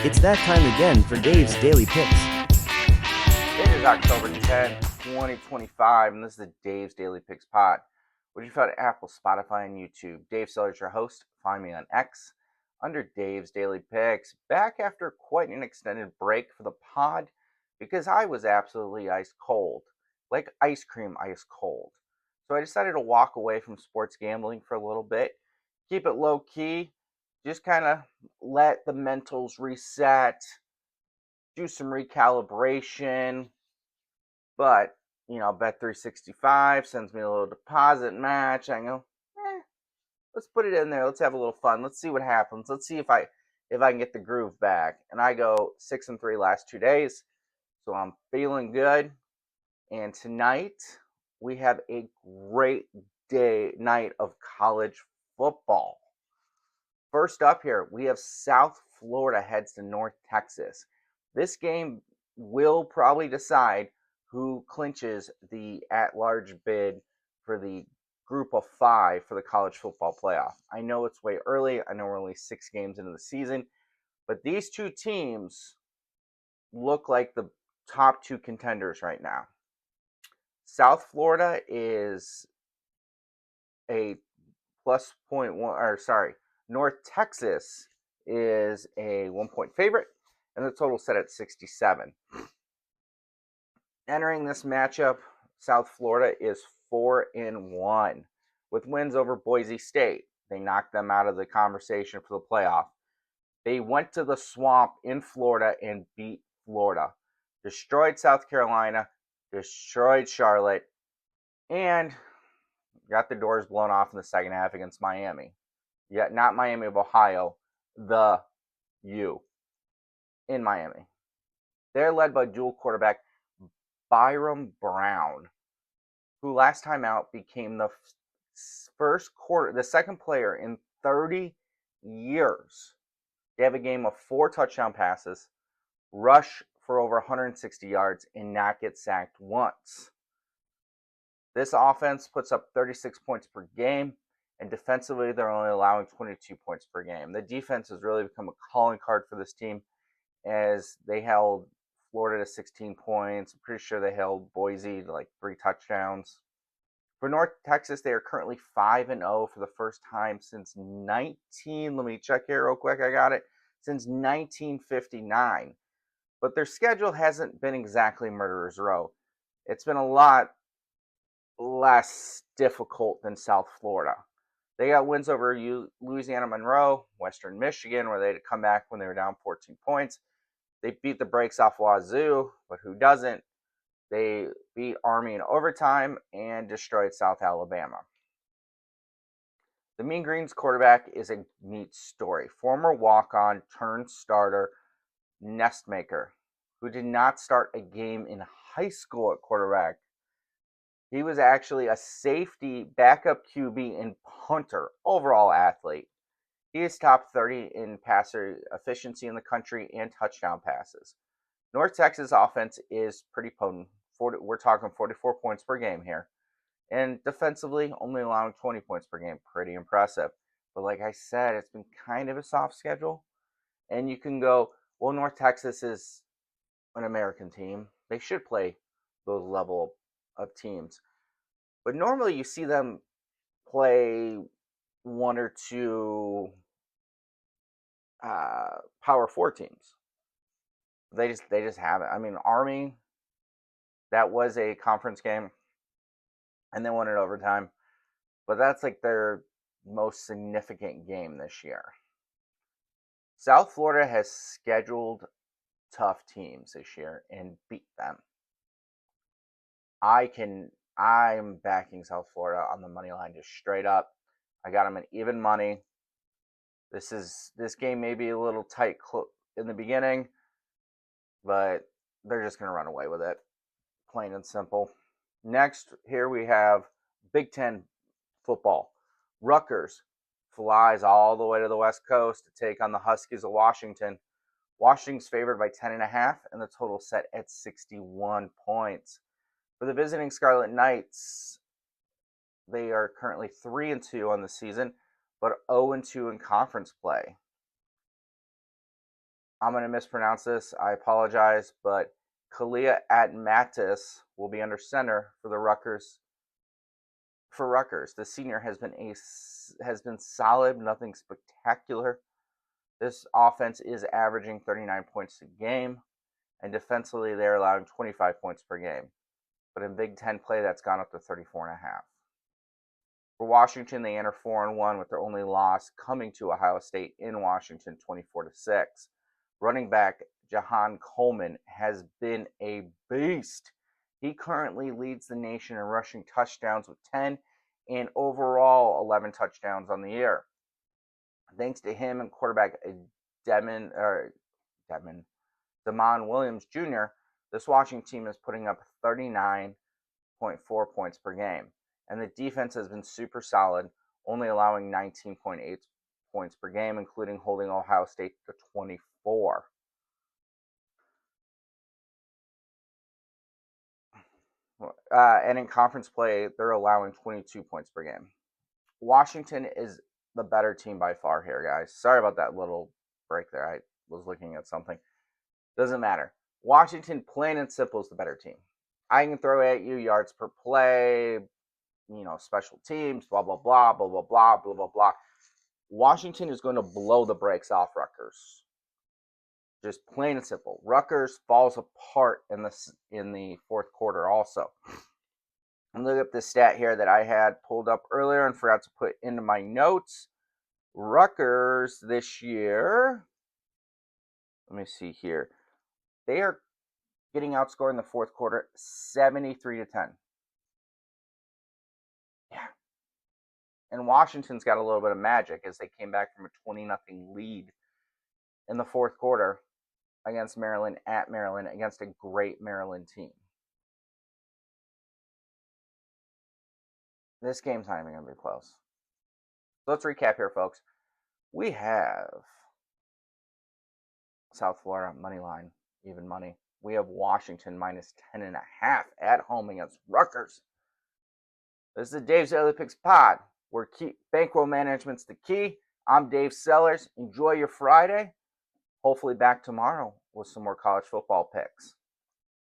It's that time again for Dave's Daily Picks. It is October 10th, 2025, and this is the Dave's Daily Picks pod, which you found at Apple, Spotify, and YouTube. Dave Sellers, your host. Find me on X under Dave's Daily Picks. Back after quite an extended break for the pod because I was absolutely ice cold, like ice cream ice cold. So I decided to walk away from sports gambling for a little bit, keep it low key, just kind of let the mentals reset, do some recalibration. But, Bet365 sends me a little deposit match. I go, let's put it in there. Let's have a little fun. Let's see what happens. Let's see if I can get the groove back. And I go 6-3 last 2 days. So I'm feeling good. And tonight we have a great night of college football. First up here, we have South Florida heads to North Texas. This game will probably decide who clinches the at-large bid for the group of 5 for the college football playoff. I know it's way early. I know we're only 6 games into the season. But these two teams look like the top 2 contenders right now. South Florida is a plus 0.1, North Texas is a 1-point favorite, and the total set at 67. Entering this matchup, South Florida is 4-1 with wins over Boise State. They knocked them out of the conversation for the playoff. They went to the swamp in Florida and beat Florida, destroyed South Carolina, destroyed Charlotte, and got the doors blown off in the second half against Miami. Yet not Miami of Ohio, the U in Miami. They're led by dual quarterback Byram Brown, who last time out became the second player in 30 years. They have a game of 4 touchdown passes, rush for over 160 yards, and not get sacked once. This offense puts up 36 points per game, and defensively, they're only allowing 22 points per game. The defense has really become a calling card for this team as they held Florida to 16 points. I'm pretty sure they held Boise to like 3 touchdowns. For North Texas, they are currently 5-0 for the first time since let me check here real quick, I got it, since 1959. But their schedule hasn't been exactly murderer's row. It's been a lot less difficult than South Florida. They got wins over Louisiana Monroe, Western Michigan, where they had to come back when they were down 14 points. They beat the brakes off Wazoo, but who doesn't? They beat Army in overtime and destroyed South Alabama. The Mean Green's quarterback is a neat story. Former walk-on turned starter Nestmaker, who did not start a game in high school at quarterback. He was actually a safety, backup QB, and punter, overall athlete. He is top 30 in passer efficiency in the country and touchdown passes. North Texas offense is pretty potent. We're talking 44 points per game here. And defensively, only allowing 20 points per game. Pretty impressive. But like I said, it's been kind of a soft schedule. And you can go, well, North Texas is an American team. They should play those level of teams. But normally you see them play 1 or 2 Power 4 teams. They just haven't. I mean, Army, that was a conference game, and they won it overtime. But that's like their most significant game this year. South Florida has scheduled tough teams this year and beat them. I'm backing South Florida on the money line just straight up. I got them at even money. This game may be a little tight in the beginning, but they're just going to run away with it, plain and simple. Next, here we have Big Ten football. Rutgers flies all the way to the West Coast to take on the Huskies of Washington. Washington's favored by 10.5, and the total set at 61 points. For the visiting Scarlet Knights, they are currently 3-2 on the season, but 0-2 in conference play. I'm going to mispronounce this. I apologize, but Kalia Atmatis will be under center for the Rutgers. For Rutgers, the senior has been solid, nothing spectacular. This offense is averaging 39 points a game, and defensively they're allowing 25 points per game. But in Big Ten play, that's gone up to 34.5. For Washington, they enter 4-1 with their only loss coming to Ohio State in Washington, 24-6. Running back Jahan Coleman has been a beast. He currently leads the nation in rushing touchdowns with 10 and overall 11 touchdowns on the year. Thanks to him and quarterback Damon Williams Jr., this Washington team is putting up 39.4 points per game. And the defense has been super solid, only allowing 19.8 points per game, including holding Ohio State to 24. And in conference play, they're allowing 22 points per game. Washington is the better team by far here, guys. Sorry about that little break there. I was looking at something. Doesn't matter. Washington, plain and simple, is the better team. I can throw at you yards per play, special teams, blah, blah, blah, blah, blah, blah, blah, blah, blah. Washington is going to blow the brakes off Rutgers. Just plain and simple. Rutgers falls apart in the fourth quarter also. And look at this stat here that I had pulled up earlier and forgot to put into my notes. Rutgers this year, let me see here. They are getting outscored in the fourth quarter 73-10. Yeah. And Washington's got a little bit of magic as they came back from a 20-0 lead in the fourth quarter against Maryland at Maryland against a great Maryland team. This game's not even going to be close. So let's recap here, folks. We have South Florida money line, even money. We have Washington minus 10.5 at home against Rutgers. This is the Dave's Daily Picks pod, where bankroll management's the key. I'm Dave Sellers. Enjoy your Friday. Hopefully back tomorrow with some more college football picks.